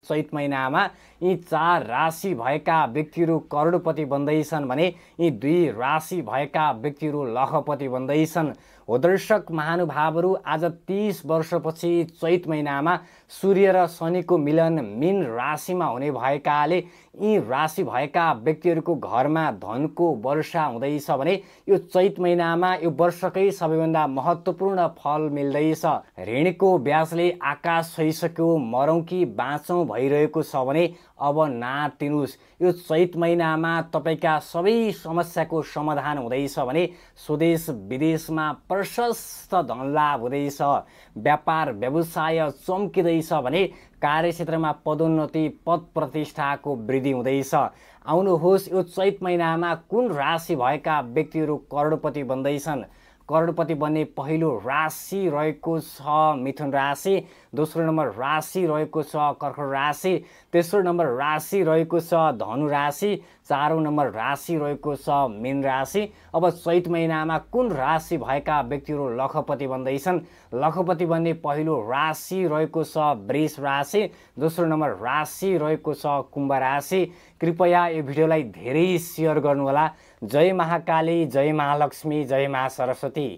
चैत महिनामा यी 4 राशि भएका व्यक्तिहरू करोडपति बन्दैछन् भने यी 2 राशि भएका व्यक्तिहरू लखपति बन्दैछन्। हो दर्शक महानुभावहरू, आज 30 वर्षपछि चैत महिनामा सूर्य र शनिको मिलन मीन राशिमा हुने भएकाले यी राशि भएका व्यक्तिहरूको घरमा धनको वर्षा हुँदैछ भने यो चैत महिनामा यो वर्षकै सबैभन्दा महत्त्वपूर्ण फल मिल्दैछ। ऋणको ब्याजले आकाश छोइसक्यो, मरौँ कि बाँचौँ भइरहेको छ भने अब नातिनुस्। यो चैत महिनामा तपाईका सबै समस्याको समाधान हुँदैछ भने स्वदेश विदेशमा प्रशस्त धनलाभ हुँदैछ। व्यापार व्यवसाय चम्किँदैछ भने कार्यक्षेत्रमा पदोन्नति पद प्रतिष्ठाको वृद्धि हुँदैछ। आउनुहोस्, यो चैत महिनामा कुन राशि भएका व्यक्तिहरू करोडपति बन्दैछन्। करोडपति बन्ने पहिलो राशि रहेको छ मिथुन राशि, दोस्रो नम्बर राशि रहेको छ कर्कट राशि, तेस्रो नम्बर राशि रहेको छ धनु राशि, चारौं नम्बर राशि रहेको छ मीन राशि। अब चैत महिनामा कुन राशि भएका व्यक्तिहरू लखपति बन्दैछन्। लखपति बन्ने पहिलो राशि रहेको छ वृष राशि, दोस्रो नम्बर राशि रहेको छ कुम्भ राशि। कृपया यो भिडियोलाई धेरै सेयर गर्नुहोला। जय महाकाली, जय महालक्ष्मी, जय महासरस्वती।